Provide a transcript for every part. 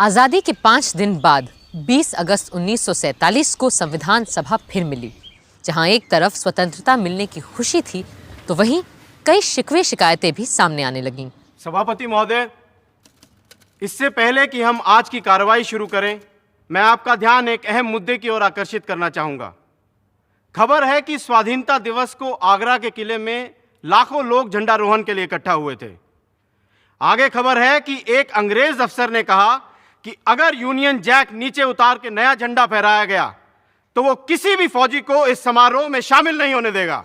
आज़ादी के 5 दिन बाद 20 अगस्त 1947 को संविधान सभा फिर मिली, जहां एक तरफ स्वतंत्रता मिलने की खुशी थी तो वहीं कई शिकवे शिकायतें भी सामने आने लगीं। सभापति महोदय, इससे पहले कि हम आज की कार्रवाई शुरू करें, मैं आपका ध्यान एक अहम मुद्दे की ओर आकर्षित करना चाहूंगा। खबर है कि स्वाधीनता दिवस को आगरा के किले में लाखों लोग झंडारोहण के लिए इकट्ठा हुए थे। आगे खबर है कि एक अंग्रेज अफसर ने कहा कि अगर यूनियन जैक नीचे उतार के नया झंडा फहराया गया तो वो किसी भी फौजी को इस समारोह में शामिल नहीं होने देगा।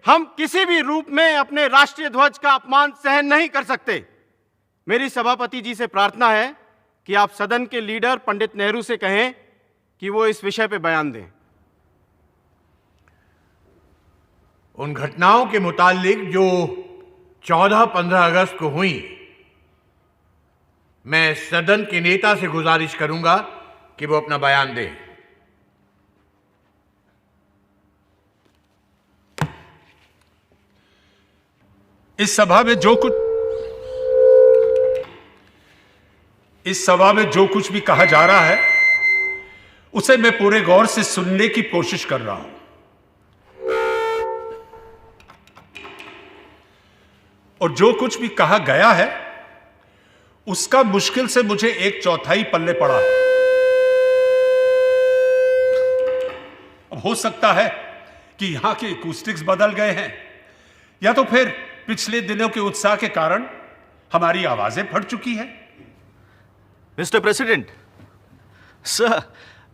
हम किसी भी रूप में अपने राष्ट्रीय ध्वज का अपमान सहन नहीं कर सकते। मेरी सभापति जी से प्रार्थना है कि आप सदन के लीडर पंडित नेहरू से कहें कि वो इस विषय पे बयान दें। उन घटनाओं के मुतालिक जो 14-15 अगस्त को हुई, मैं सदन के नेता से गुजारिश करूंगा कि वो अपना बयान दें। इस सभा में जो कुछ भी कहा जा रहा है उसे मैं पूरे गौर से सुनने की कोशिश कर रहा हूं, और जो कुछ भी कहा गया है उसका मुश्किल से मुझे 1/4 पल्ले पड़ा है। अब हो सकता है कि यहां के एकूस्टिक्स बदल गए हैं, या तो फिर पिछले दिनों के उत्साह के कारण हमारी आवाजें फट चुकी हैं। Mr. President, sir,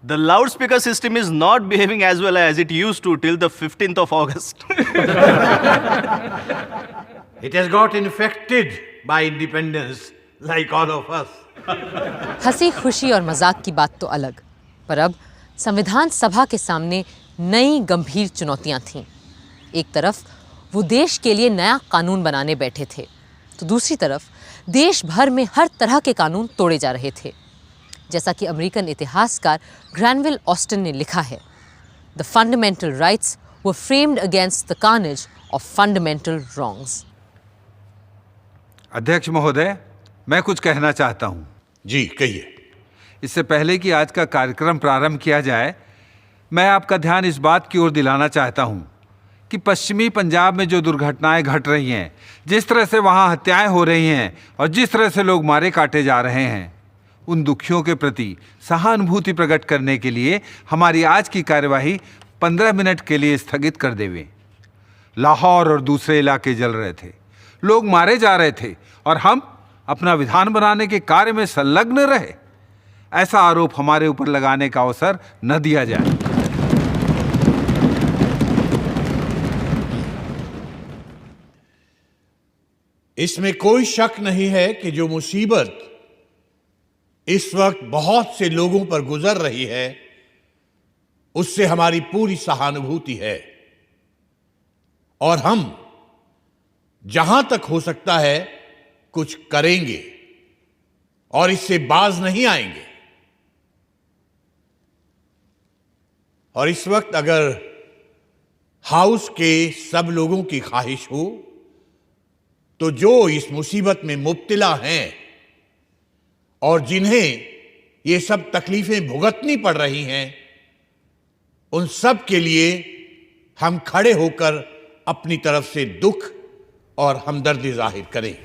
the loudspeaker system is not behaving as well as it used to till the 15th of August. It has got infected by independence like all of us. हंसी खुशी और मजाक की बात तो अलग, पर अब संविधान सभा के सामने नई गंभीर चुनौतियां थीं। एक तरफ वो देश के लिए नया कानून बनाने बैठे थे, तो दूसरी तरफ देश भर में हर तरह के कानून तोड़े जा रहे थे। जैसा कि अमेरिकन इतिहासकार ग्रैनविल ऑस्टिन ने लिखा है, the fundamental rights were framed against the carnage of fundamental wrongs. अध्यक्ष महोदय, मैं कुछ कहना चाहता हूं। जी कहिए। इससे पहले कि आज का कार्यक्रम प्रारंभ किया जाए, मैं आपका ध्यान इस बात की ओर दिलाना चाहता हूं कि पश्चिमी पंजाब में जो दुर्घटनाएं घट रही हैं, जिस तरह से वहां हत्याएं हो रही हैं और जिस तरह से लोग मारे काटे जा रहे हैं, उन दुखियों के प्रति सहानुभूति प्रकट करने के लिए हमारी आज की कार्यवाही 15 मिनट के लिए स्थगित कर देवें। लाहौर और दूसरे इलाके जल रहे थे, लोग मारे जा रहे थे और हम अपना विधान बनाने के कार्य में संलग्न रहे। ऐसा आरोप हमारे ऊपर लगाने का अवसर न दिया जाए। इसमें कोई शक नहीं है कि जो मुसीबत इस वक्त बहुत से लोगों पर गुजर रही है, उससे हमारी पूरी सहानुभूति है और हम जहां तक हो सकता है कुछ करेंगे और इससे बाज नहीं आएंगे। और इस वक्त अगर हाउस के सब लोगों की ख्वाहिश हो तो जो इस मुसीबत में मुब्तला हैं और जिन्हें ये सब तकलीफें भुगतनी पड़ रही हैं, उन सब के लिए हम खड़े होकर अपनी तरफ से दुख और हमदर्दी जाहिर करें।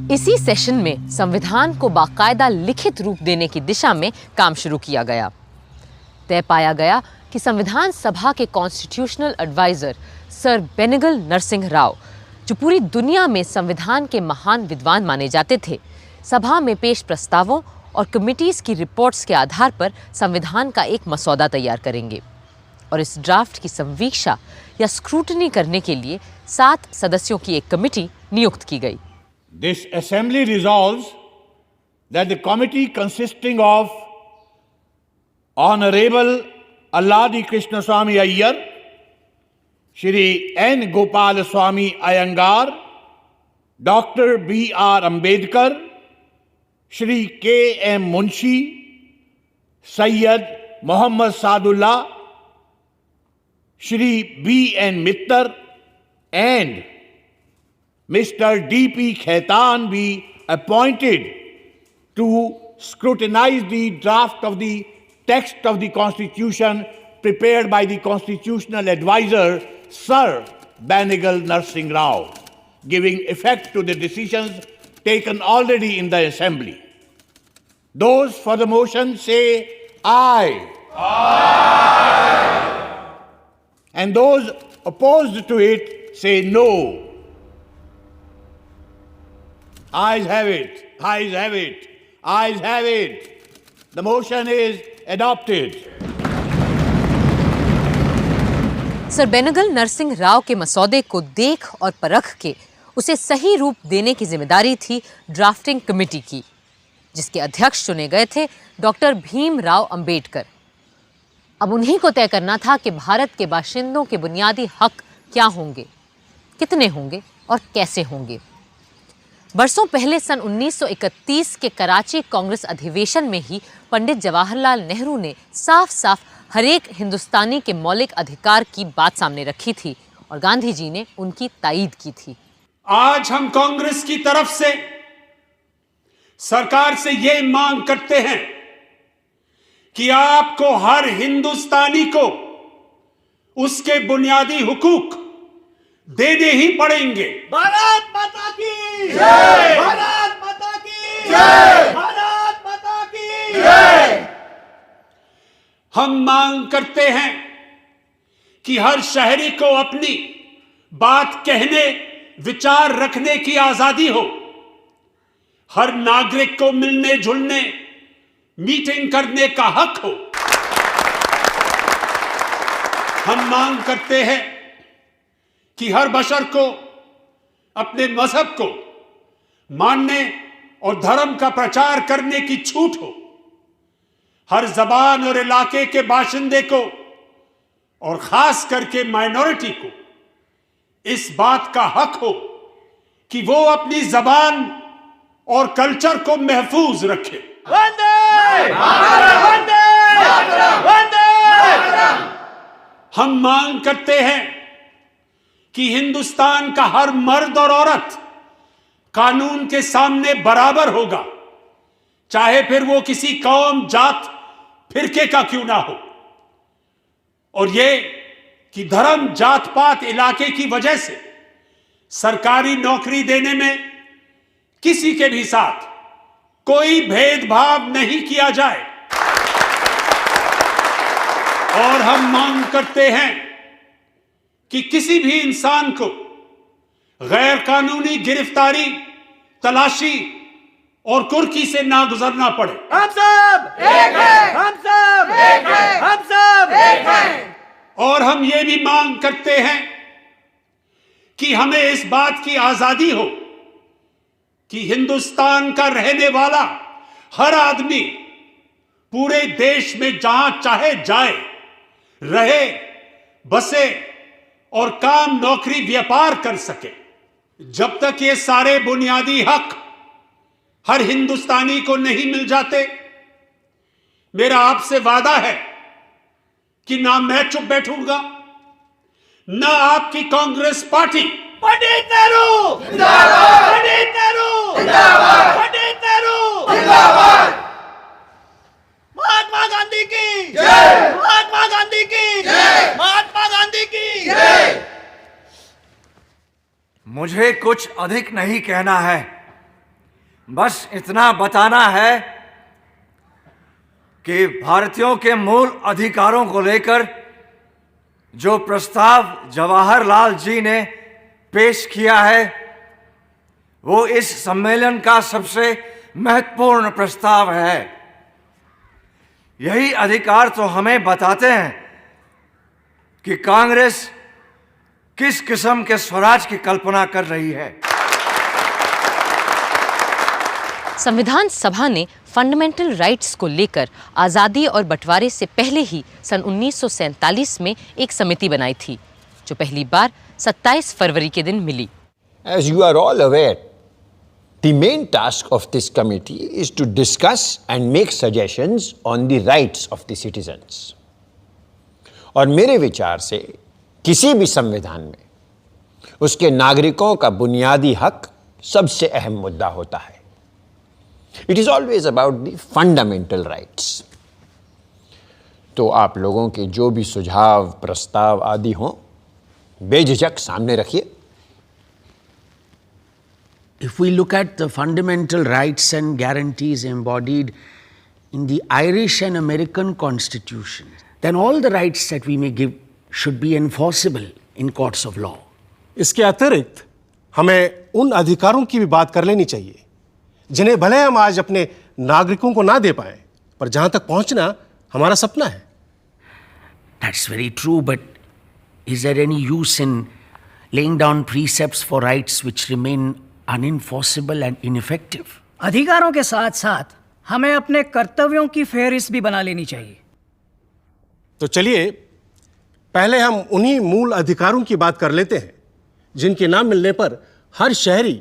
इसी सेशन में संविधान को बाकायदा लिखित रूप देने की दिशा में काम शुरू किया गया। तय पाया गया कि संविधान सभा के constitutional adviser sir Benegal Narsing Rau, जो पूरी दुनिया में संविधान के महान विद्वान माने जाते थे, सभा में पेश प्रस्तावों और कमिटीज की रिपोर्ट्स के आधार पर संविधान का एक मसौदा तैयार करेंगे और इस ड्राफ्ट की संवीक्षा या स्क्रूटनी करने के लिए 7 सदस्यों की एक कमिटी नियुक्त की गई। This assembly resolves that the committee consisting of Honorable Alladi Krishnaswamy Iyer, Shri N Gopalaswami Ayyangar, doctor B.R. Ambedkar, Shri K.M. Munshi, Syed Mohammad Saadulla, Shri B.N. Mitter and Mr. D.P. Khaitan be appointed to scrutinize the draft of the text of the Constitution prepared by the Constitutional Advisor, Sir Banigal Narsingh Rao, giving effect to the decisions taken already in the Assembly. Those for the motion say aye. Aye. And those opposed to it say no. Ayes have it. Ayes have it. Ayes have it. The motion is adopted. Sir Benegal Narasimha Rao के मसौदे को देख और परख के उसे सही रूप देने की जिम्मेदारी थी ड्राफ्टिंग कमेटी की, जिसके अध्यक्ष चुने गए थे डॉक्टर भीमराव अंबेडकर। अब उन्हीं को तय करना था कि भारत के बाशिंदों के बुनियादी हक क्या होंगे, कितने होंगे और कैसे होंगे। बरसों पहले सन 1931 के कराची कांग्रेस अधिवेशन में ही पंडित जवाहरलाल नेहरू ने साफ साफ हर एक हिंदुस्तानी के मौलिक अधिकार की बात सामने रखी थी और गांधी जी ने उनकी तायीद की थी। आज हम कांग्रेस की तरफ से सरकार से ये मांग करते हैं कि आपको हर हिंदुस्तानी को उसके बुनियादी हुकूक देने ही पड़ेंगे। भारत माता की जय! भारत माता की जय! भारत माता की जय! हम मांग करते हैं कि हर शहरी को अपनी बात कहने, विचार रखने की आजादी हो। हर नागरिक को मिलने जुलने, मीटिंग करने का हक हो। हम मांग करते हैं कि हर बशर को अपने मजहब को मानने और धर्म का प्रचार करने की छूट हो। हर जबान और इलाके के बाशिंदे को और खास करके माइनॉरिटी को इस बात का हक हो कि वो अपनी जबान और कल्चर को महफूज रखे। वंदे मातरम! वंदे मातरम! वंदे मातरम! हम मांग करते हैं कि हिंदुस्तान का हर मर्द और औरत कानून के सामने बराबर होगा, चाहे फिर वो किसी कौम, जात, फिरके का क्यों ना हो। और ये कि धर्म, जात पात, इलाके की वजह से सरकारी नौकरी देने में किसी के भी साथ कोई भेदभाव नहीं किया जाए। और हम मांग करते हैं कि किसी भी इंसान को गैर कानूनी गिरफ्तारी, तलाशी और कुर्की से ना गुजरना पड़े। हम सब एक हैं! हम सब एक हैं! हम सब एक हैं! और हम ये भी मांग करते हैं कि हमें इस बात की आजादी हो कि हिंदुस्तान का रहने वाला हर आदमी पूरे देश में जहां चाहे जाए, रहे, बसे और काम, नौकरी, व्यापार कर सके। जब तक ये सारे बुनियादी हक हर हिंदुस्तानी को नहीं मिल जाते, मेरा आपसे वादा है कि ना मैं चुप बैठूंगा, ना आपकी कांग्रेस पार्टी। पंडित नेहरू जिंदाबाद! पंडित नेहरू जिंदाबाद! पंडित नेहरू जिंदाबाद! महात्मा गांधी की जय! महात्मा गांधी की जय! महात्मा गांधी की जय! मुझे कुछ अधिक नहीं कहना है, बस इतना बताना है कि भारतीयों के मूल अधिकारों को लेकर जो प्रस्ताव जवाहरलाल जी ने पेश किया है, वो इस सम्मेलन का सबसे महत्वपूर्ण प्रस्ताव है। यही अधिकार तो हमें बताते हैं कि कांग्रेस किस किस्म के स्वराज की कल्पना कर रही है। संविधान सभा ने फंडामेंटल राइट्स को लेकर आज़ादी और बंटवारे से पहले ही सन 1947 में एक समिति बनाई थी जो पहली बार 27 फरवरी के दिन मिली। As you are all aware, the main task of this committee is to discuss and make suggestions on the rights of the citizens. और मेरे विचार से किसी भी संविधान में उसके नागरिकों का बुनियादी हक सबसे अहम मुद्दा होता है। It is always about the fundamental rights. तो आप लोगों के जो भी सुझाव, प्रस्ताव आदि हों, बेझिझक सामने रखिए। If we look at the fundamental rights and guarantees embodied in the Irish and American Constitution, then all the rights that we may give should be enforceable in courts of law. इसके अतिरिक्त हमें उन अधिकारों की भी बात कर लेनी चाहिए जिन्हें भले हम आज अपने नागरिकों को ना दे पाए, पर जहां तक पहुंचना हमारा सपना है। That's very true, but is there any use in laying down precepts for rights which remain unenforceable and ineffective? अधिकारों के साथ साथ हमें अपने कर्तव्यों की फेहरिस्त भी बना लेनी चाहिए। तो चलिए पहले हम उन्हीं मूल अधिकारों की बात कर लेते हैं जिनके नाम मिलने पर हर शहरी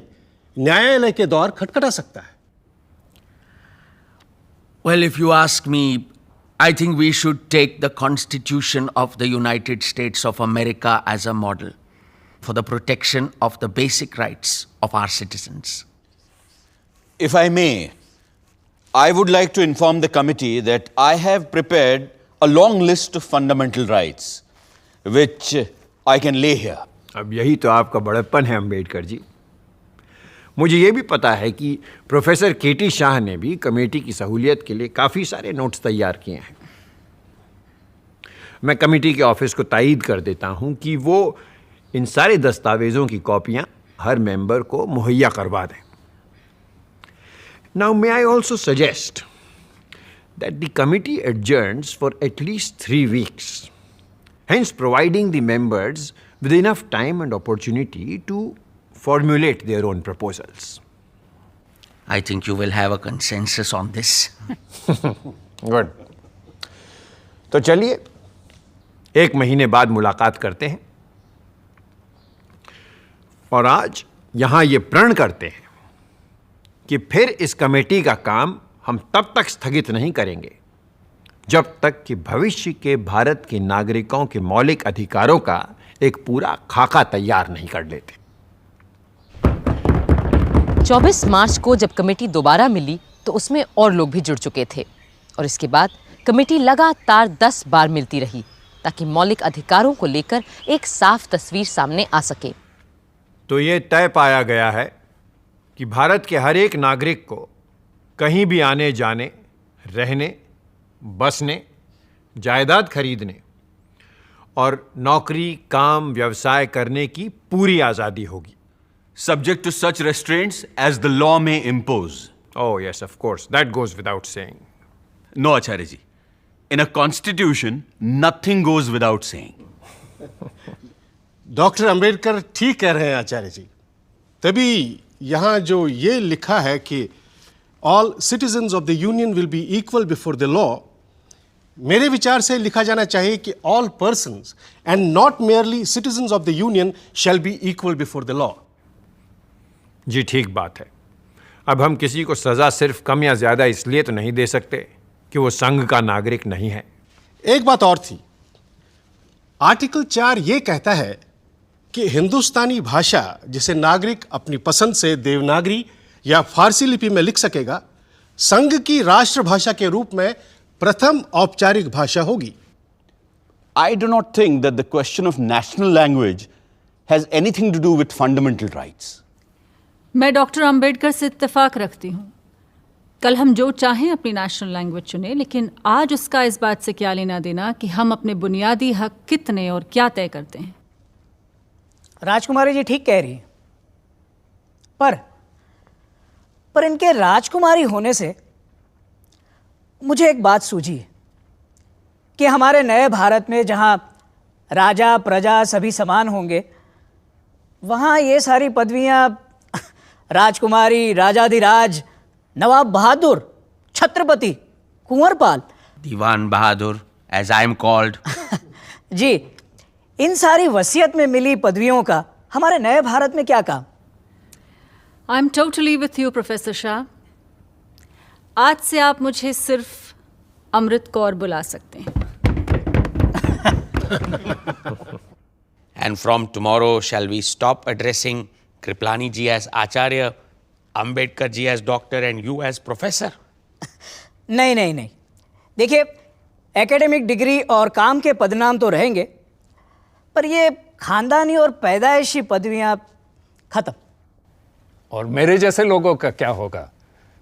न्यायालय के द्वार खटखटा सकता है। Well, if you ask me, I think we should take the Constitution of the United States of America as a model for the protection of the basic rights of our citizens. If I may, I would like to inform the committee that I have prepared a long list of fundamental rights, which I can lay here. अब यही तो आपका बड़प्पन है अम्बेडकर जी। मुझे ये भी पता है कि प्रोफेसर केटी शाह ने भी कमेटी की सहूलियत के लिए काफ़ी सारे नोट्स तैयार किए हैं। मैं कमेटी के ऑफिस को तायीद कर देता हूं कि वो इन सारे दस्तावेज़ों की कॉपियां हर मेंबर को मुहैया करवा दें। Now may I also suggest that the committee adjourns for at least 3 weeks, hence providing the members with enough time and opportunity to formulate their own proposals. I think you will have a consensus on this. Good. तो चलिए 1 महीने बाद मुलाकात करते हैं और आज यहां ये प्रण करते हैं कि फिर इस कमेटी का काम हम तब तक स्थगित नहीं करेंगे जब तक कि भविष्य के भारत के नागरिकों के मौलिक अधिकारों का एक पूरा खाका तैयार नहीं कर लेते। 24 मार्च को जब कमेटी दोबारा मिली तो उसमें और लोग भी जुड़ चुके थे और इसके बाद कमेटी लगातार 10 बार मिलती रही ताकि मौलिक अधिकारों को लेकर एक साफ तस्वीर सामने आ सके। तो ये तय पाया गया है कि भारत के हर एक नागरिक को कहीं भी आने जाने, रहने, बसने, जायदाद खरीदने और नौकरी, काम, व्यवसाय करने की पूरी आज़ादी होगी। Subject to such restraints as the law may impose. Oh yes, of course. That goes without saying. No, Acharya ji. In a constitution, nothing goes without saying. Doctor Ambedkar ठीक कह रहे हैं आचार्य जी। तभी यहां जो ये लिखा है कि all citizens of the union will be equal before the law, मेरे विचार से लिखा जाना चाहिए कि all persons and not merely citizens of the union shall be equal before the law. जी ठीक बात है। अब हम किसी को सज़ा सिर्फ कम या ज़्यादा इसलिए तो नहीं दे सकते कि वो संघ का नागरिक नहीं है। एक बात और थी, आर्टिकल 4 ये कहता है कि हिंदुस्तानी भाषा जिसे नागरिक अपनी पसंद से देवनागरी या फारसी लिपि में लिख सकेगा, संघ की राष्ट्रभाषा के रूप में प्रथम औपचारिक भाषा होगी। I do not think that the question of national language has anything to do with fundamental rights. मैं डॉक्टर अंबेडकर से इत्तेफाक रखती हूँ। कल हम जो चाहें अपनी नेशनल लैंग्वेज चुनें, लेकिन आज उसका इस बात से क्या लेना देना कि हम अपने बुनियादी हक कितने और क्या तय करते हैं। राजकुमारी जी ठीक कह रही हैं, पर इनके राजकुमारी होने से मुझे एक बात सूझी कि हमारे नए भारत में जहां राजा प्रजा सभी समान होंगे, वहां ये सारी पदवियां राजकुमारी, राजाधिराज, नवाब बहादुर, Chhatrapati, Kunwarpal, Diwan Bahadur, as I am called. जी, इन सारी वसीयत में मिली पदवियों का हमारे नए भारत में क्या काम? I am totally with you professor Shah. आज से आप मुझे सिर्फ अमृत कौर बुला सकते हैं। And from tomorrow, shall we stop addressing Kriplani ji as Acharya, Ambedkar ji as doctor, and you as professor? नहीं नहीं नहीं, देखिए, एकेडमिक डिग्री और काम के पदनाम तो रहेंगे, पर ये खानदानी और पैदाइशी पदवियां खत्म। और मेरे जैसे लोगों का क्या होगा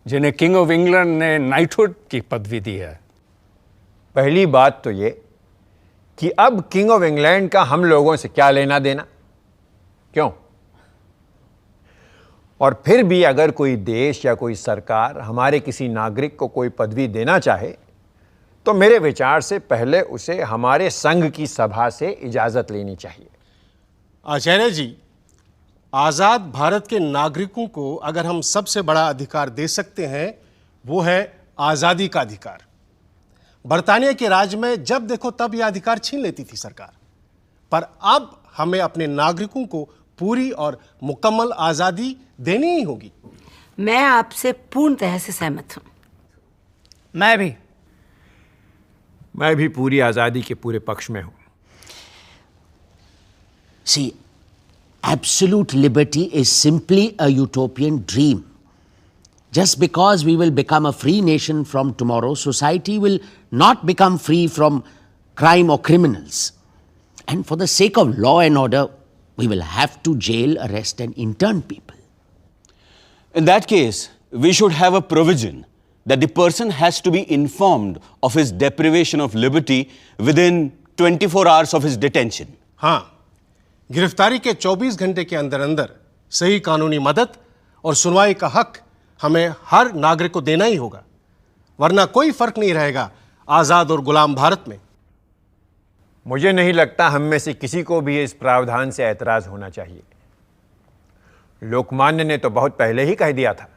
जिन्हें किंग ऑफ इंग्लैंड ने नाइटहुड की पदवी दी है? पहली बात तो ये कि अब किंग ऑफ इंग्लैंड का हम लोगों से क्या लेना देना, क्यों? और फिर भी अगर कोई देश या कोई सरकार हमारे किसी नागरिक को कोई पदवी देना चाहे तो मेरे विचार से पहले उसे हमारे संघ की सभा से इजाजत लेनी चाहिए। आचार्य जी, आज़ाद भारत के नागरिकों को अगर हम सबसे बड़ा अधिकार दे सकते हैं वो है आज़ादी का अधिकार। बरतानिया के राज में जब देखो तब यह अधिकार छीन लेती थी सरकार, पर अब हमें अपने नागरिकों को पूरी और मुकम्मल आज़ादी देनी ही होगी। मैं आपसे पूर्णतः से सहमत हूं। मैं भी पूरी आज़ादी के पूरे पक्ष में हूं। See, absolute liberty is simply a utopian dream. Just because we will become a free nation from tomorrow, society will not become free from crime or criminals. And for the sake of law and order, we will have to jail, arrest, and intern people. In that case, we should have a provision that the person has to be informed of his deprivation of liberty within 24 hours of his detention. हाँ, गिरफ्तारी के 24 घंटे के अंदर अंदर सही कानूनी मदद और सुनवाई का हक हमें हर नागरिक को देना ही होगा, वरना कोई फर्क नहीं रहेगा आज़ाद और गुलाम भारत में। मुझे नहीं लगता हम में से किसी को भी इस प्रावधान से ऐतराज होना चाहिए। लोकमान्य ने तो बहुत पहले ही कह दिया था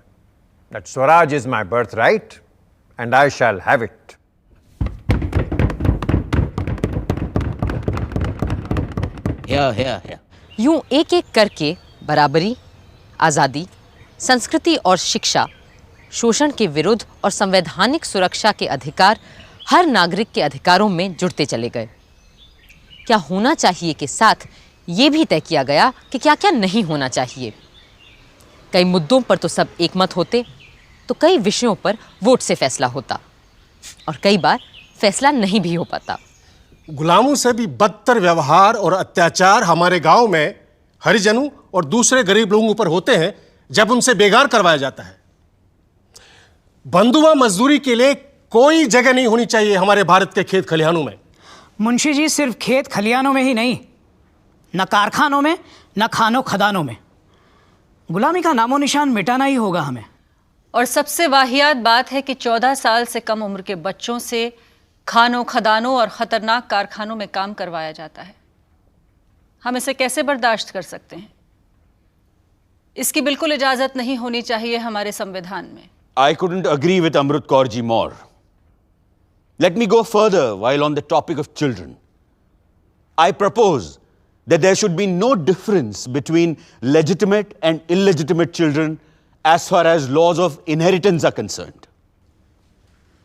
that Swaraj is my birthright and I shall have it. Here. यूं एक एक करके बराबरी, आज़ादी, संस्कृति और शिक्षा, शोषण के विरुद्ध और संवैधानिक सुरक्षा के अधिकार हर नागरिक के अधिकारों में जुड़ते चले गए। क्या होना चाहिए के साथ ये भी तय किया गया कि क्या क्या नहीं होना चाहिए। कई मुद्दों पर तो सब एकमत होते, तो कई विषयों पर वोट से फैसला होता और कई बार फैसला नहीं भी हो पाता। गुलामों से भी बदतर व्यवहार और अत्याचार हमारे गांव में हरिजनों और दूसरे गरीब लोगों पर होते हैं जब उनसे बेगार करवाया जाता है। बंधुआ मजदूरी के लिए कोई जगह नहीं होनी चाहिए हमारे भारत के खेत खलिहानों में। मुंशी जी, सिर्फ खेत खलिहानों में ही नहीं, न कारखानों में, न खानों खदानों में। गुलामी का नामो निशान मिटाना ही होगा हमें। और सबसे वाहियात बात है कि 14 साल से कम उम्र के बच्चों से खानों, खदानों और ख़तरनाक कारखानों में काम करवाया जाता है। हम इसे कैसे बर्दाश्त कर सकते हैं? इसकी बिल्कुल इजाज़त नहीं होनी चाहिए हमारे संविधान में। I couldn't agree with Amrit Kaur ji more. Let me go further while on the topic of children. I propose that there should be no difference between legitimate and illegitimate children as far as laws of inheritance are concerned.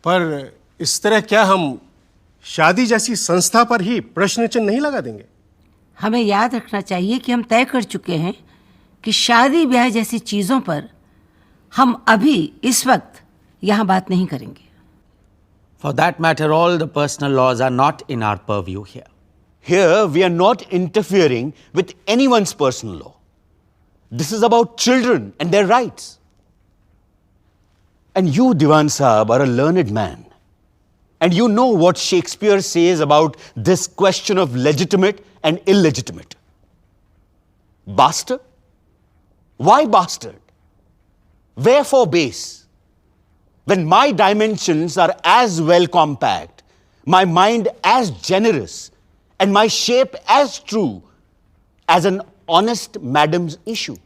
पर इस तरह क्या हम शादी जैसी संस्था पर ही प्रश्न चिन्ह नहीं लगा देंगे? हमें याद रखना चाहिए कि हम तय कर चुके हैं कि शादी ब्याह जैसी चीज़ों पर हम अभी इस वक्त यहाँ बात नहीं करेंगे। For that matter, all the personal laws are not in our purview here. Here, we are not interfering with anyone's personal law. This is about children and their rights. And you, Diwan Sahab, are a learned man. And you know what Shakespeare says about this question of legitimate and illegitimate. Bastard? Why bastard? Wherefore base? When my dimensions are as well compact, my mind as generous, and my shape as true as an honest madam's issue.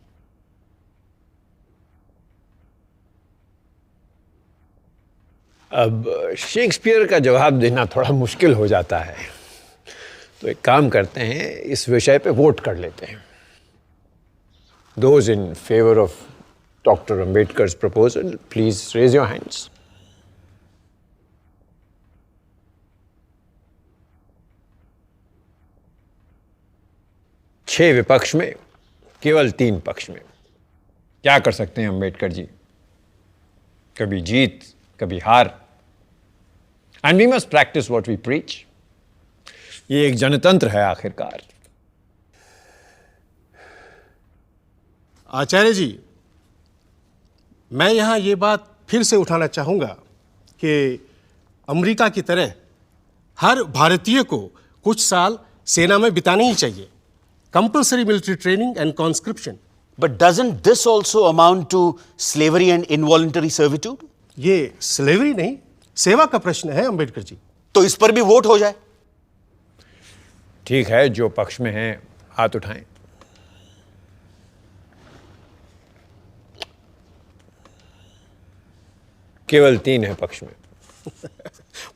अब Shakespeare का जवाब देना थोड़ा मुश्किल हो जाता है, तो एक काम करते हैं, इस विषय पे वोट कर लेते हैं। Those in favor of Dr. Ambedkar's proposal, please raise your hands. छह विपक्ष में, केवल 3 पक्ष में। क्या कर सकते हैं अंबेडकर जी? कभी जीत, कभी हार। And we must practice what we preach. ये एक जनतंत्र है आखिरकार। आचार्य जी, मैं यहाँ ये बात फिर से उठाना चाहूँगा कि अमेरिका की तरह हर भारतीय को कुछ साल सेना में बिताने ही चाहिए। Compulsory military training and conscription. But doesn't this also amount to slavery and involuntary servitude? ये स्लेवरी नहीं, सेवा का प्रश्न है अंबेडकर जी। तो इस पर भी वोट हो जाए। ठीक है, जो पक्ष में हैं हाथ उठाएं। केवल 3 है पक्ष में।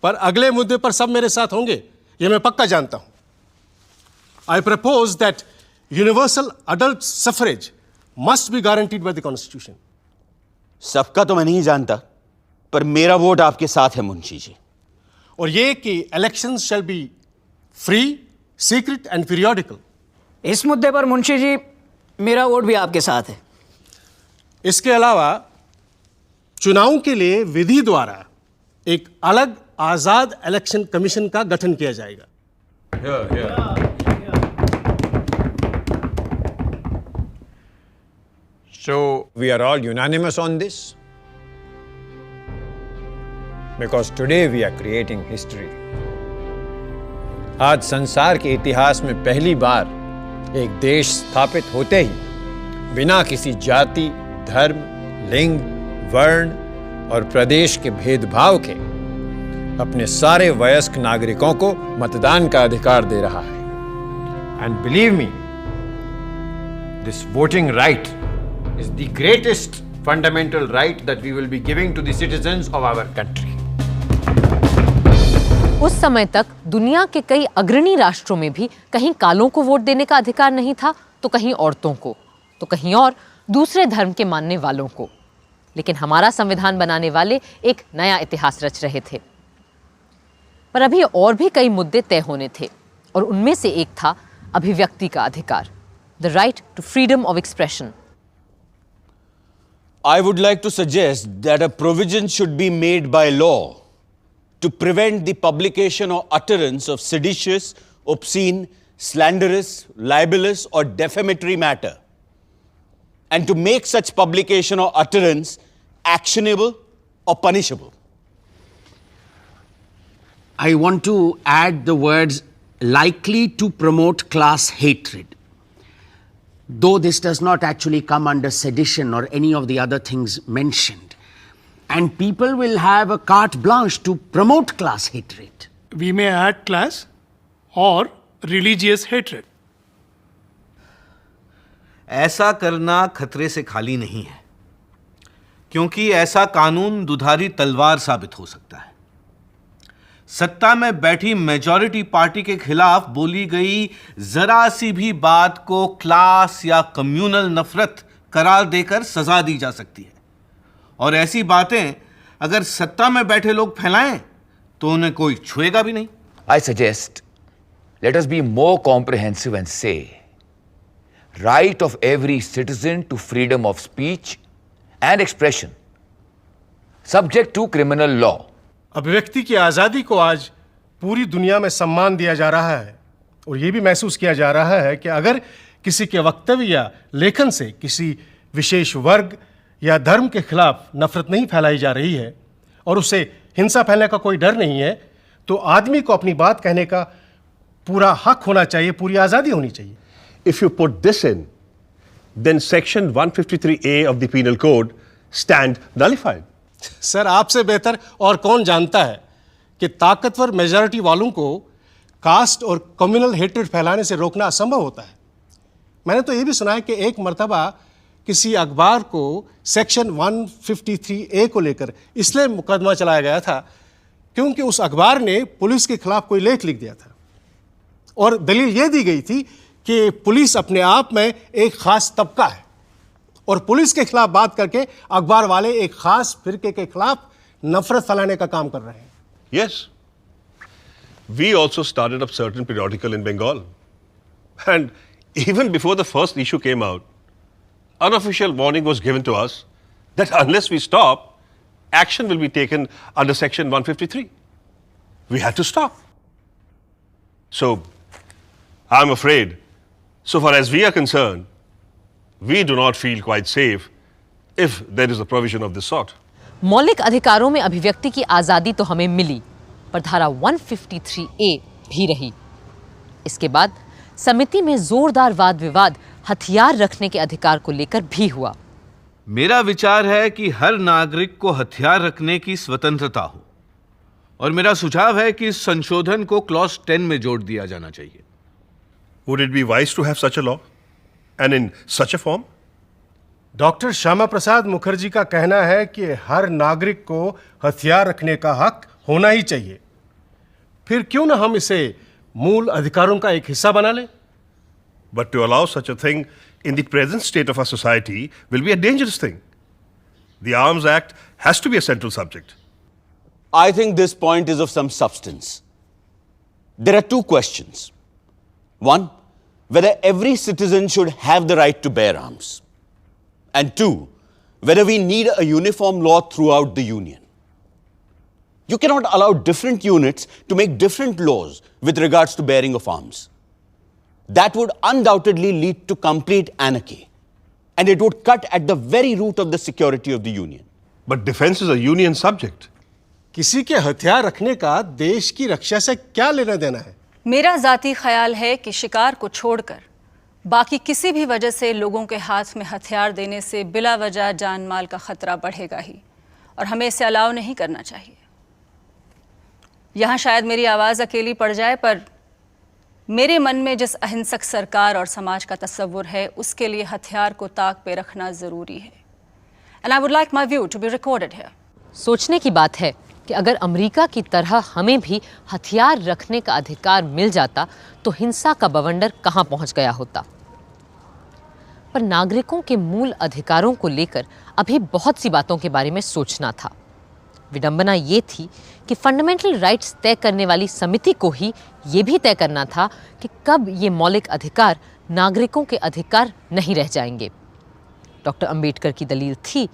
पर अगले मुद्दे पर सब मेरे साथ होंगे, ये मैं पक्का जानता हूं। I propose that universal adult suffrage must be guaranteed by the constitution. सबका तो मैं नहीं जानता, पर मेरा वोट आपके साथ है मुंशी जी। और ये कि elections shall be free, secret and periodical. इस मुद्दे पर मुंशी जी मेरा वोट भी आपके साथ है। इसके अलावा चुनाव के लिए विधि द्वारा एक अलग आजाद इलेक्शन कमीशन का गठन किया जाएगा। So we are all unanimous on this? Because today we are creating history. आज संसार के इतिहास में पहली बार एक देश स्थापित होते ही बिना किसी जाति, धर्म, लिंग, वर्ण और प्रदेश के भेदभाव के अपने सारे वयस्क नागरिकों को मतदान का अधिकार दे रहा है। And believe me, this voting right is the greatest fundamental right that we will be giving to the citizens of our country. उस समय तक दुनिया के कई अग्रणी राष्ट्रों में भी कहीं कालों को वोट देने का अधिकार नहीं था, तो कहीं औरतों को, तो कहीं और दूसरे धर्म के मानने वालों को। लेकिन हमारा संविधान बनाने वाले एक नया इतिहास रच रहे थे। पर अभी और भी कई मुद्दे तय होने थे, और उनमें से एक था अभिव्यक्ति का अधिकार, the right to freedom of expression. I would like to suggest that a provision should be made by law to prevent the publication or utterance of seditious, obscene, slanderous, libelous, or defamatory matter, and to make such publication or utterance actionable or punishable. I want to add the words likely to promote class hatred. Though this does not actually come under sedition or any of the other things mentioned. And people will have a carte blanche to promote class hatred. We may add class or religious hatred. ऐसा करना खतरे से खाली नहीं है, क्योंकि ऐसा कानून दुधारी तलवार साबित हो सकता है। सत्ता में बैठी मेजॉरिटी पार्टी के खिलाफ बोली गई जरा सी भी बात को क्लास या कम्युनल नफरत करार देकर सजा दी जा सकती है, और ऐसी बातें अगर सत्ता में बैठे लोग फैलाएं तो उन्हें कोई छुएगा भी नहीं। I suggest let us be more comprehensive and say right of every citizen to freedom of speech and expression subject to criminal law. अभिव्यक्ति की आज़ादी को आज पूरी दुनिया में सम्मान दिया जा रहा है, और ये भी महसूस किया जा रहा है कि अगर किसी के वक्तव्य या लेखन से किसी विशेष वर्ग या धर्म के खिलाफ नफरत नहीं फैलाई जा रही है और उसे हिंसा फैलने का कोई डर नहीं है, तो आदमी को अपनी बात कहने का पूरा हक होना चाहिए, पूरी आज़ादी होनी चाहिए। If you put this in, then section 153A of the penal code stand nullified. Sir, आपसे बेहतर और कौन जानता है कि ताकतवर मेजॉरिटी वालों को कास्ट और कम्युनल हेट्रेड फैलाने से रोकना असंभव होता है। मैंने तो ये भी सुना है कि एक मर्तबा किसी अखबार को सेक्शन 153A को लेकर इसलिए मुकदमा चलाया गया था क्योंकि उस अखबार ने पुलिस के खिलाफ कोई लेख लिख दिया था। और दलील यह दी गई थी कि पुलिस अपने आप में एक खास तबका है और पुलिस के खिलाफ बात करके अखबार वाले एक खास फिरके के खिलाफ नफरत फैलाने का काम कर रहे हैं। Yes. We also started up certain periodical in Bengal. And even before the first issue came out, unofficial warning was given to us that unless we stop, action will be taken under Section 153. We had to stop. So, I'm afraid, so far as we are concerned, we do not feel quite safe if there is a provision of this sort. मौलिक अधिकारों में अभिव्यक्ति की आजादी तो हमें मिली, पर धारा 153A भी रही। इसके बाद समिति में जोरदार वाद विवाद हथियार रखने के अधिकार को लेकर भी हुआ। मेरा विचार है कि हर नागरिक को हथियार रखने की स्वतंत्रता हो और मेरा सुझाव है कि इस संशोधन को क्लॉज 10 में जोड़ दिया जाना चाहिए। Would it be wise to have such a law and in such a form? Doctor Shyama Prasad Mukherjee का कहना है कि हर नागरिक को हथियार रखने का हक होना ही चाहिए। फिर क्यों ना हम इसे मूल अधिकारों का एक हिस्सा बना लें? But to allow such a thing in the present state of our society will be a dangerous thing. The Arms Act has to be a central subject. I think this point is of some substance. There are two questions. One, whether every citizen should have the right to bear arms. And two, whether we need a uniform law throughout the Union. You cannot allow different units to make different laws with regards to bearing of arms. That would undoubtedly lead to complete anarchy, and it would cut at the very root of the security of the Union. But defense is a Union subject. किसी के हथियार रखने का देश की रक्षा से क्या लेना देना है? मेरा जाती ख्याल है कि शिकार को छोड़कर बाकी किसी भी वजह से लोगों के हाथ में हथियार देने से बिला वजह जान माल का खतरा बढ़ेगा ही, और हमें इसे अलाउ नहीं करना चाहिए। यहाँ शायद मेरी आवाज़ अकेली पड़ जाए, पर मेरे मन में जिस अहिंसक सरकार और समाज का तस्वुर है, उसके लिए हथियार को ताक पे रखना ज़रूरी है। And I would like my view to be recorded here. सोचने की बात है कि अगर अमेरिका की तरह हमें भी हथियार रखने का अधिकार मिल जाता तो हिंसा का बवंडर कहां पहुंच गया होता। पर नागरिकों के मूल अधिकारों को लेकर अभी बहुत सी बातों के बारे में सोचना था। विडंबना ये थी कि फंडामेंटल राइट्स तय करने वाली समिति को ही ये भी तय करना था कि कब ये मौलिक अधिकार नागरिकों के अधिकार नहीं रह जाएंगे। डॉक्टर अंबेडकर की दलील थी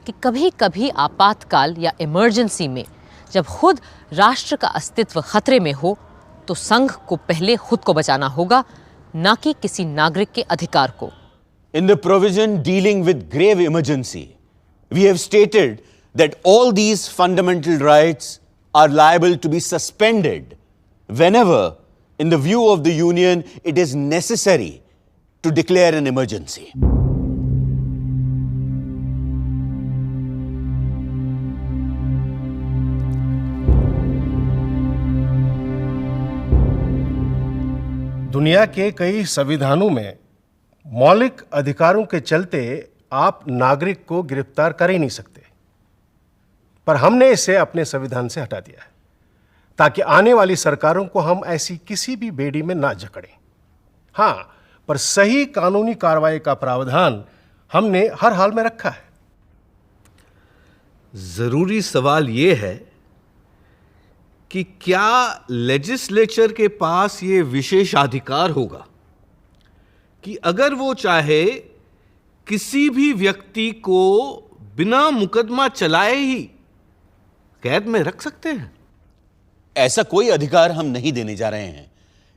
कि कभी कभी आपातकाल या इमरजेंसी में जब खुद राष्ट्र का अस्तित्व खतरे में हो तो संघ को पहले खुद को बचाना होगा, ना कि किसी नागरिक के अधिकार को। In the provision dealing with grave emergency, we have stated that all these fundamental rights are liable to be suspended whenever, in the view of the Union, it is necessary to declare an emergency. दुनिया के कई संविधानों में मौलिक अधिकारों के चलते आप नागरिक को गिरफ्तार कर ही नहीं सकते, पर हमने इसे अपने संविधान से हटा दिया है ताकि आने वाली सरकारों को हम ऐसी किसी भी बेड़ी में ना जकड़ें। हाँ, पर सही कानूनी कार्रवाई का प्रावधान हमने हर हाल में रखा है। जरूरी सवाल यह है कि क्या लेजिस्लेचर के पास ये विशेषाधिकार होगा कि अगर वो चाहे किसी भी व्यक्ति को बिना मुकदमा चलाए ही कैद में रख सकते हैं? ऐसा कोई अधिकार हम नहीं देने जा रहे हैं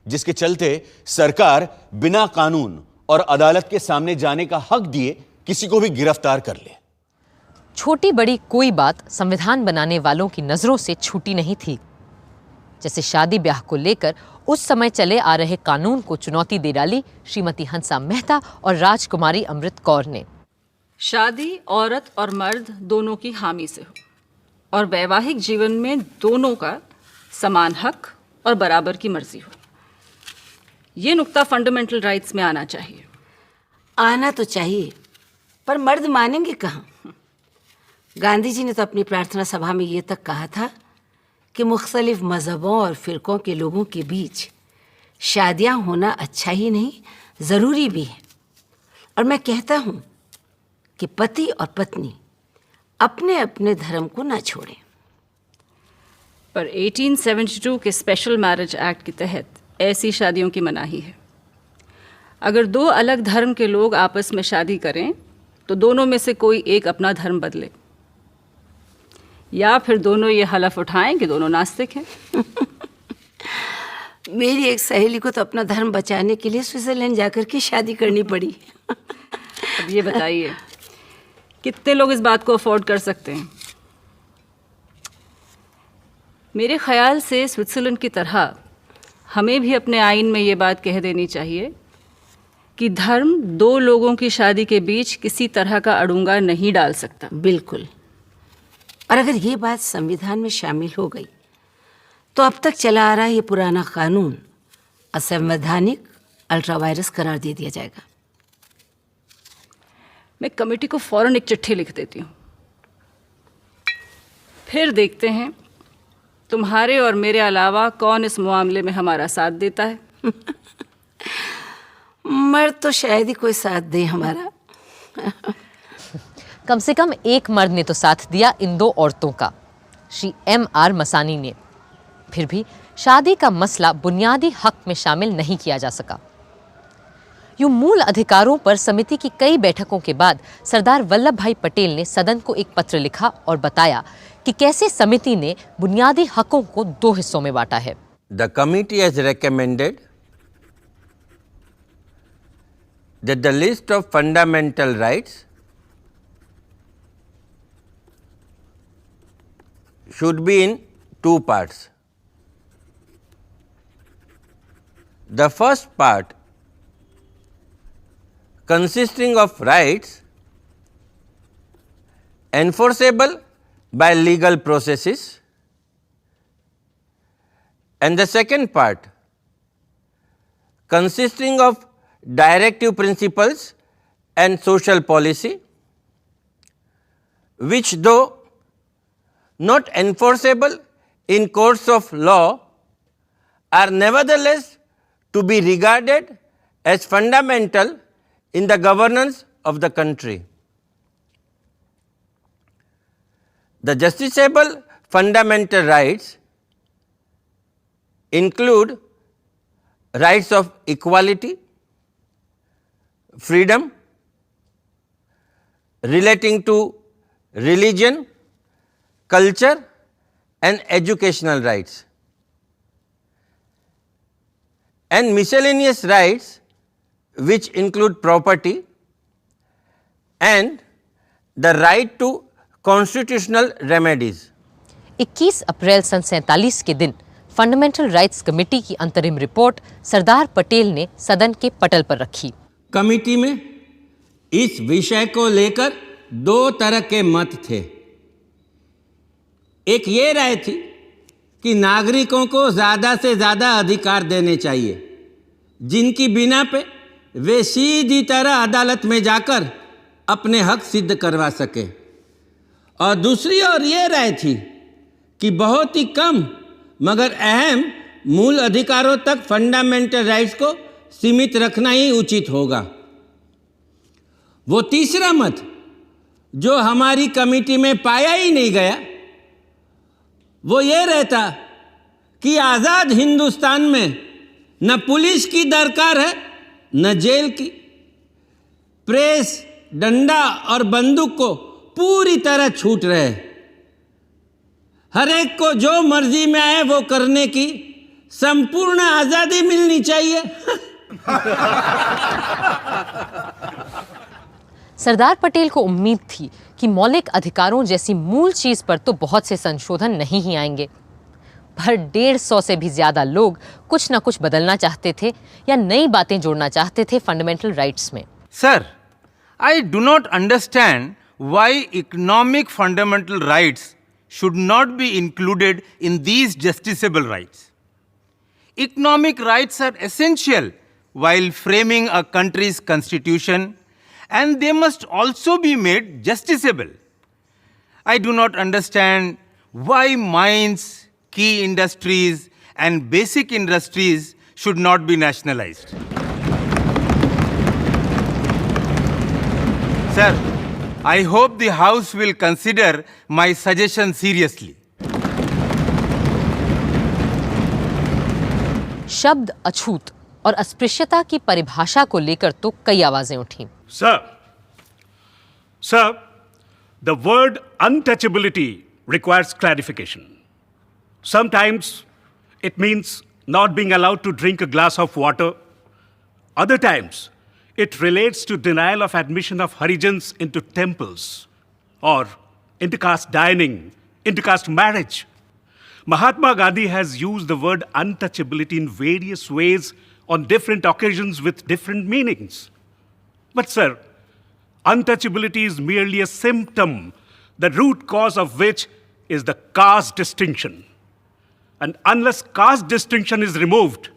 जिसके चलते सरकार बिना कानून और अदालत के सामने जाने का हक दिए किसी को भी गिरफ्तार कर ले। छोटी बड़ी कोई बात संविधान बनाने वालों की नजरों से छूटी नहीं थी। जैसे शादी ब्याह को लेकर उस समय चले आ रहे कानून को चुनौती दे डाली श्रीमती हंसा मेहता और राजकुमारी अमृत कौर ने। शादी औरत और मर्द दोनों की हामी से हो और वैवाहिक जीवन में दोनों का समान हक और बराबर की मर्जी हो। ये नुक्ता फंडामेंटल राइट्स में आना चाहिए। आना तो चाहिए, पर मर्द मानेंगे कहाँ? गांधी जी ने तो अपनी प्रार्थना सभा में ये तक कहा था कि मुख्तलिफ मजहबों और फिरकों के लोगों के बीच शादियां होना अच्छा ही नहीं, ज़रूरी भी है। और मैं कहता हूं कि पति और पत्नी अपने अपने धर्म को ना छोड़ें। पर 1872 के स्पेशल मैरिज एक्ट के तहत ऐसी शादियों की मनाही है। अगर दो अलग धर्म के लोग आपस में शादी करें तो दोनों में से कोई एक अपना धर्म बदले, या फिर दोनों ये हलफ उठाएं कि दोनों नास्तिक हैं। मेरी एक सहेली को तो अपना धर्म बचाने के लिए स्विट्जरलैंड जाकर के शादी करनी पड़ी। अब ये बताइए कितने लोग इस बात को अफोर्ड कर सकते हैं? मेरे ख्याल से स्विट्जरलैंड की तरह हमें भी अपने आइन में ये बात कह देनी चाहिए कि धर्म दो लोगों की शादी के बीच किसी तरह का अड़ंगा नहीं डाल सकता। बिल्कुल। और अगर ये बात संविधान में शामिल हो गई तो अब तक चला आ रहा ये पुराना कानून असंवैधानिक अल्ट्रावायरस करार दे दिया जाएगा। मैं कमेटी को फौरन एक चिट्ठी लिख देती हूँ, फिर देखते हैं तुम्हारे और मेरे अलावा कौन इस मामले में हमारा साथ देता है। मर्द तो शायद ही कोई साथ दे हमारा। कम से कम एक मर्द ने तो साथ दिया इन दो औरतों का, श्री M.R. मसानी ने। फिर भी शादी का मसला बुनियादी हक में शामिल नहीं किया जा सका। यूं मूल अधिकारों पर समिति की कई बैठकों के बाद सरदार वल्लभ भाई पटेल ने सदन को एक पत्र लिखा और बताया कि कैसे समिति ने बुनियादी हकों को दो हिस्सों में बांटा है। The committee has recommended that the list of fundamental rights should be in two parts. The first part, consisting of rights enforceable by legal processes, and the second part, consisting of directive principles and social policy, which though not enforceable in courts of law are nevertheless to be regarded as fundamental in the governance of the country. The justiciable fundamental rights include rights of equality, freedom, relating to religion, culture and educational rights, and miscellaneous rights which include property and the right to constitutional remedies. 21 अप्रैल सन 47 के दिन fundamental rights committee की अंतरिम report Sardar Patel ने सदन के पटल पर रखी। कमेटी में इस विषय को लेकर दो तरह के मत थे। एक ये राय थी कि नागरिकों को ज़्यादा से ज़्यादा अधिकार देने चाहिए जिनकी बिना पे वे सीधी तरह अदालत में जाकर अपने हक सिद्ध करवा सके, और दूसरी ओर ये राय थी कि बहुत ही कम मगर अहम मूल अधिकारों तक फंडामेंटल राइट्स को सीमित रखना ही उचित होगा। वो तीसरा मत जो हमारी कमेटी में पाया ही नहीं गया वो ये रहता कि आज़ाद हिंदुस्तान में न पुलिस की दरकार है न जेल की। प्रेस डंडा और बंदूक को पूरी तरह छूट रहे, हर एक को जो मर्जी में आए वो करने की संपूर्ण आज़ादी मिलनी चाहिए। सरदार पटेल को उम्मीद थी कि मौलिक अधिकारों जैसी मूल चीज पर तो बहुत से संशोधन नहीं ही आएंगे, पर 150 से भी ज्यादा लोग कुछ न कुछ बदलना चाहते थे या नई बातें जोड़ना चाहते थे फंडामेंटल राइट्स में। Sir, I do not understand why economic fundamental rights should not be included in these justiciable rights. Economic rights are essential while framing a country's constitution, and they must also be made justiciable. I do not understand why mines, key industries, and basic industries should not be nationalized. Sir, I hope the House will consider my suggestion seriously. शब्द अछूत और अस्पृश्यता की परिभाषा को लेकर तो कई आवाजें उठीं। Sir, the word untouchability requires clarification. Sometimes it means not being allowed to drink a glass of water. Other times, it relates to denial of admission of Harijans into temples or intercaste dining, intercaste marriage. Mahatma Gandhi has used the word untouchability in various ways on different occasions with different meanings. But sir, untouchability is merely a symptom, the root cause of which is the caste distinction. And unless caste distinction is removed,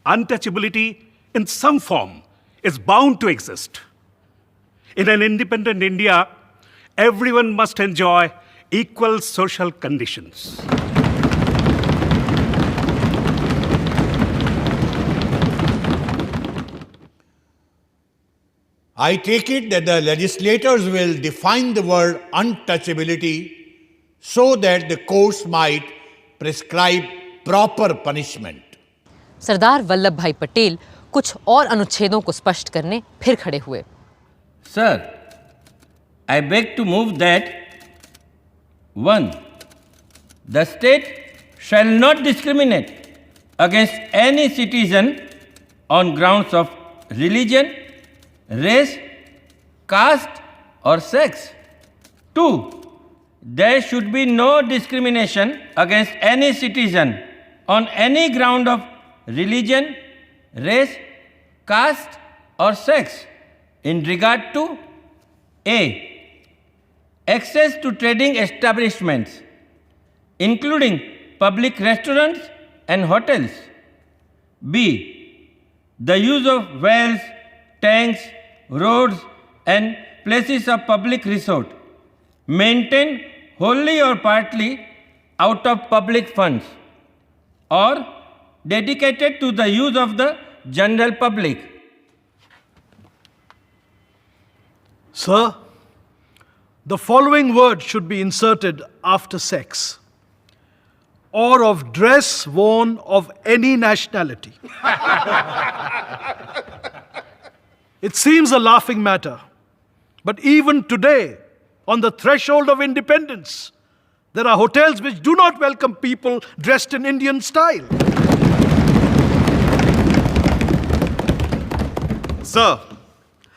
untouchability in some form is bound to exist. In an independent India, everyone must enjoy equal social conditions. I take it that the legislators will define the word untouchability so that the courts might prescribe proper punishment. Sardar Vallabh भाई पटेल कुछ और अनुच्छेदों को स्पष्ट करने फिर खड़े हुए। Sir, I beg to move that 1. The state shall not discriminate against any citizen on grounds of religion, race, caste, or sex. 2. There should be no discrimination against any citizen on any ground of religion, race, caste, or sex in regard to A. Access to trading establishments, including public restaurants and hotels. B. The use of wells, tanks, roads, and places of public resort, maintained wholly or partly out of public funds, or dedicated to the use of the general public. Sir, the following word should be inserted after sex: or of dress worn of any nationality. It seems a laughing matter, but even today, on the threshold of independence, there are hotels which do not welcome people dressed in Indian style. Sir,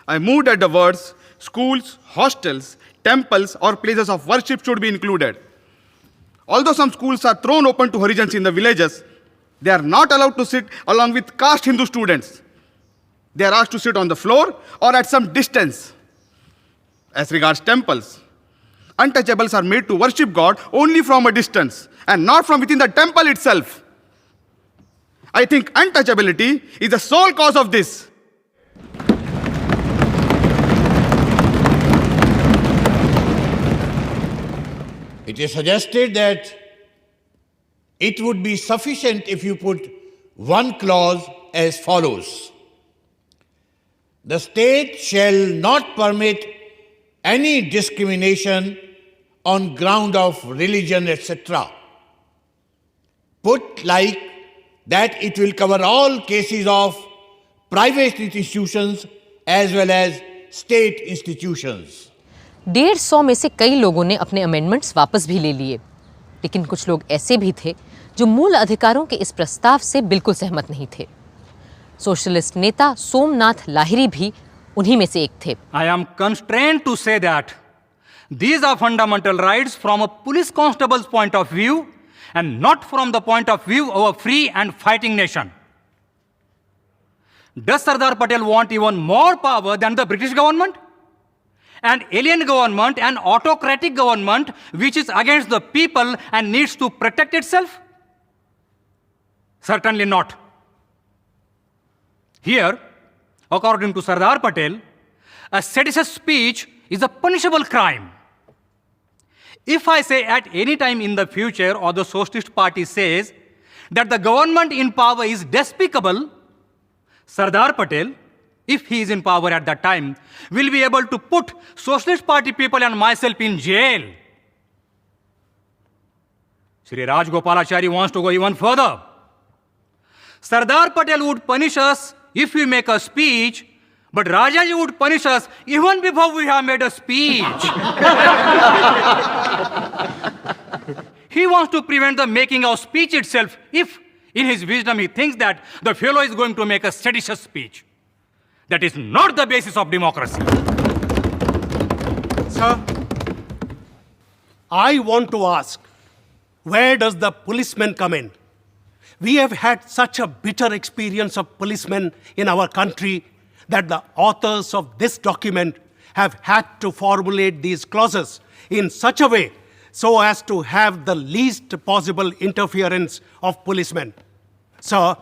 I move that the words schools, hostels, temples, or places of worship should be included. Although some schools are thrown open to Harijans in the villages, they are not allowed to sit along with caste Hindu students. They are asked to sit on the floor or at some distance. As regards temples, untouchables are made to worship God only from a distance and not from within the temple itself. I think untouchability is the sole cause of this. It is suggested that it would be sufficient if you put one clause as follows: the state shall not permit any discrimination on ground of religion, etc. Put like that, it will cover all cases of private institutions as well as state institutions. 150 में से कई लोगों ने अपने amendments वापस भी ले लिए, लेकिन कुछ लोग ऐसे भी थे जो मूल अधिकारों के इस प्रस्ताव से बिल्कुल सहमत नहीं थे। सोशलिस्ट नेता सोमनाथ लाहिरी भी उन्हीं में से एक थे। I am constrained to say that these are fundamental rights from a police constable's point of view and not from the point of view of a free and fighting nation. Does Sardar Patel want even more power than the British government? An alien government, an autocratic government which is against the people and needs to protect itself? Certainly not. Here, according to Sardar Patel, a seditious speech is a punishable crime. If I say at any time in the future, or the Socialist Party says that the government in power is despicable, Sardar Patel, if he is in power at that time, will be able to put Socialist Party people and myself in jail. Shri Rajgopalachari wants to go even further. Sardar Patel would punish us if we make a speech, but Rajaji would punish us even before we have made a speech. He wants to prevent the making of speech itself if, in his wisdom, he thinks that the fellow is going to make a seditious speech. That is not the basis of democracy. Sir, I want to ask, where does the policeman come in? We have had such a bitter experience of policemen in our country that the authors of this document have had to formulate these clauses in such a way so as to have the least possible interference of policemen. Sir,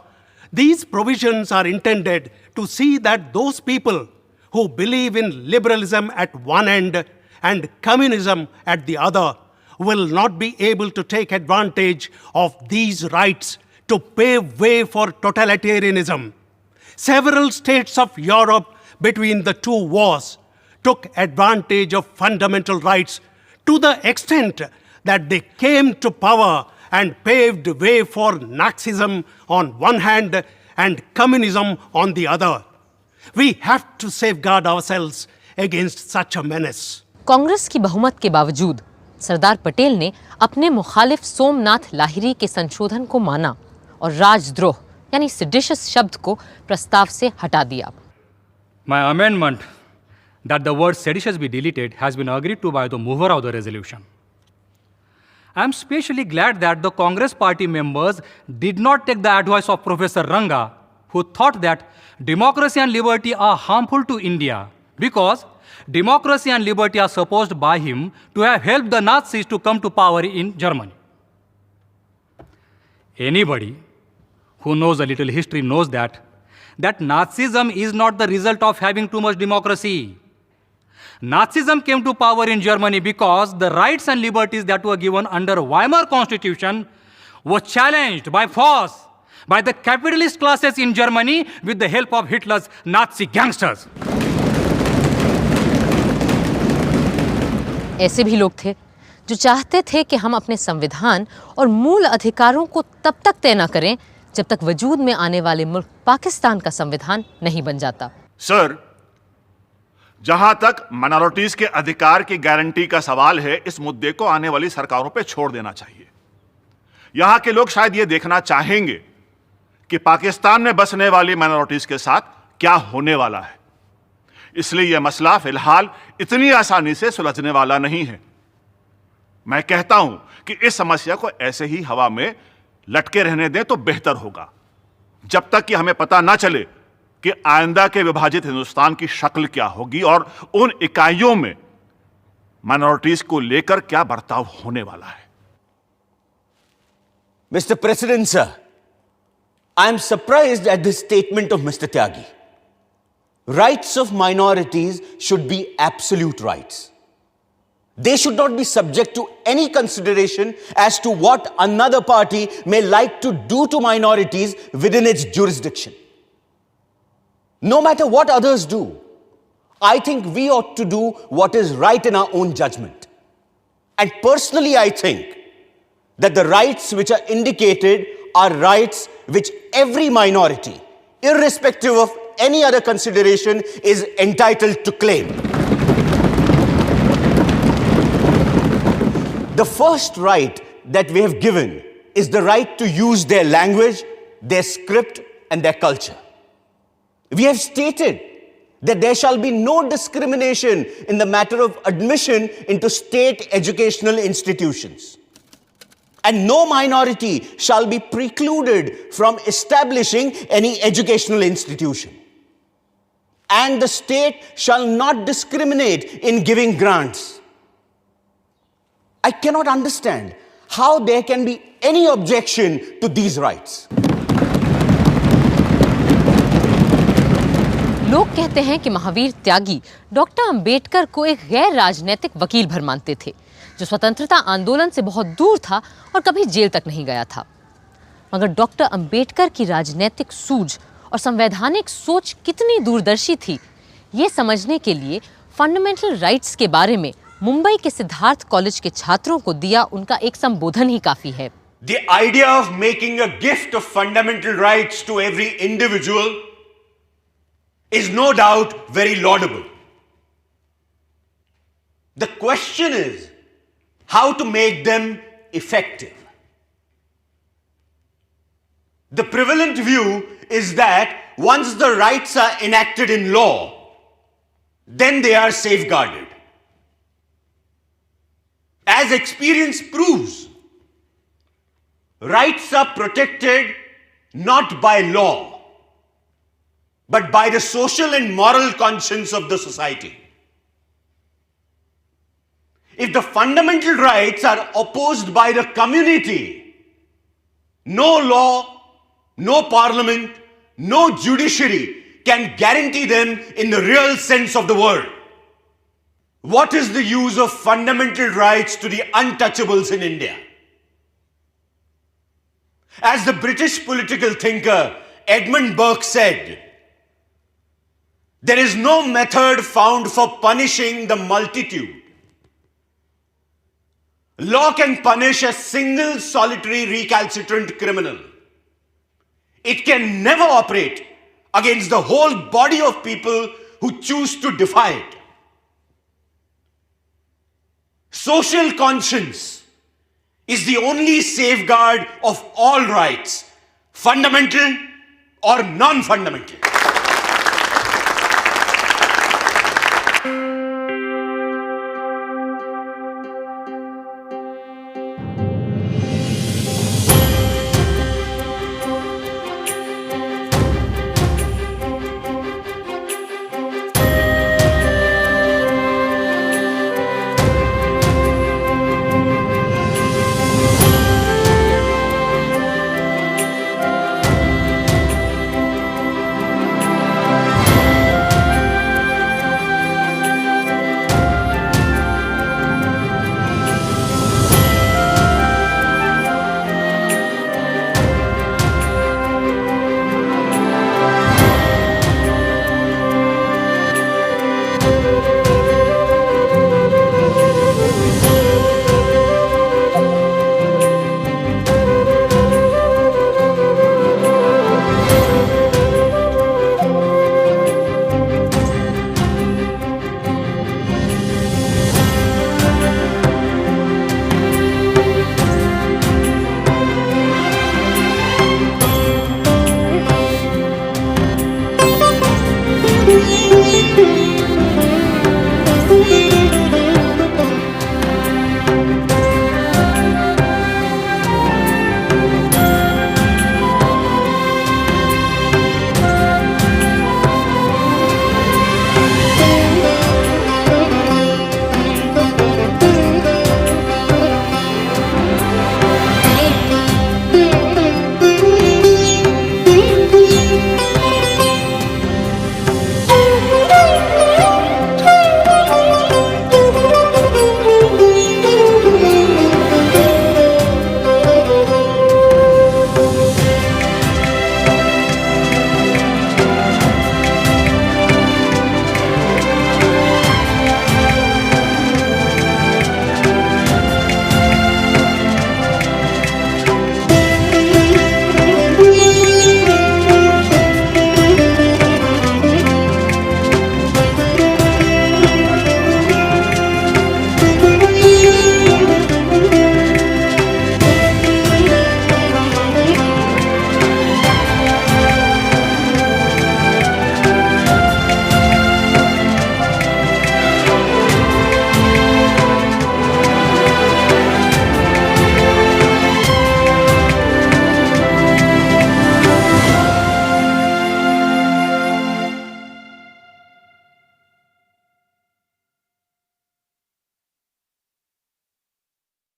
these provisions are intended to see that those people who believe in liberalism at one end and communism at the other will not be able to take advantage of these rights to pave way for totalitarianism. Several states of Europe between the two wars took advantage of fundamental rights to the extent that they came to power and paved way for Nazism on one hand and communism on the other. We have to safeguard ourselves against such a menace. Congress की बहुमत के बावजूद सरदार पटेल ने अपने मुखालिफ सोमनाथ लाहिरी के संशोधन को माना और राजद्रोह यानी सेडिशियस शब्द को प्रस्ताव से हटा दिया. My amendment that the word seditious be deleted has been agreed to by the mover of the resolution. I am especially glad that the Congress party members did not take the advice of Professor Ranga, who thought that democracy and liberty are harmful to India because democracy and liberty are supposed by him to have helped the Nazis to come to power in Germany. Anybody who knows a little history knows that Nazism is not the result of having too much democracy. Nazism came to power in Germany because the rights and liberties that were given under Weimar Constitution were challenged by force by the capitalist classes in Germany with the help of Hitler's Nazi gangsters. ऐसे भी लोग थे जो चाहते थे कि हम अपने संविधान और मूल अधिकारों को तब तक तय न करें जब तक वजूद में आने वाले मुल्क पाकिस्तान का संविधान नहीं बन जाता. सर, जहां तक माइनॉरिटीज के अधिकार की गारंटी का सवाल है, इस मुद्दे को आने वाली सरकारों पे छोड़ देना चाहिए. यहां के लोग शायद ये देखना चाहेंगे कि पाकिस्तान में बसने वाली माइनॉरिटीज के साथ क्या होने वाला है. इसलिए यह मसला फिलहाल इतनी आसानी से सुलझने वाला नहीं है. मैं कहता हूं कि इस समस्या को ऐसे ही हवा में लटके रहने दें तो बेहतर होगा, जब तक कि हमें पता ना चले कि आइंदा के विभाजित हिंदुस्तान की शक्ल क्या होगी और उन इकाइयों में माइनॉरिटीज को लेकर क्या बर्ताव होने वाला है. Mr. President, sir, I am surprised at this statement of Mr. Tyagi. Rights of minorities should be absolute rights. They should not be subject to any consideration as to what another party may like to do to minorities within its jurisdiction. No matter what others do, I think we ought to do what is right in our own judgment. And personally, I think that the rights which are indicated are rights which every minority, irrespective of any other consideration, is entitled to claim. The first right that we have given is the right to use their language, their script, and their culture. We have stated that there shall be no discrimination in the matter of admission into state educational institutions. And no minority shall be precluded from establishing any educational institution. And the state shall not discriminate in giving grants. I cannot understand how there can be any objection to these rights. लोग कहते हैं कि महावीर त्यागी doctor Ambedkar को एक गैर राजनीतिक वकील भर मानते थे जो स्वतंत्रता आंदोलन से बहुत दूर था और कभी जेल तक नहीं गया था. मगर डॉक्टर अंबेडकर की राजनीतिक सूझ और संवैधानिक सोच कितनी दूरदर्शी थी, ये समझने के लिए फंडामेंटल राइट्स के बारे में मुंबई के सिद्धार्थ कॉलेज के छात्रों को दिया उनका एक संबोधन ही काफी है। The idea of making a gift of fundamental rights to every individual is no doubt very laudable. The question is how to make them effective. The prevalent view is that once the rights are enacted in law, then they are safeguarded. As experience proves, rights are protected not by law, but by the social and moral conscience of the society. If the fundamental rights are opposed by the community, no law, no parliament, no judiciary can guarantee them in the real sense of the word. What is the use of fundamental rights to the untouchables in India? As the British political thinker Edmund Burke said, there is no method found for punishing the multitude. Law can punish a single solitary recalcitrant criminal. It can never operate against the whole body of people who choose to defy it. Social conscience is the only safeguard of all rights, fundamental or non-fundamental.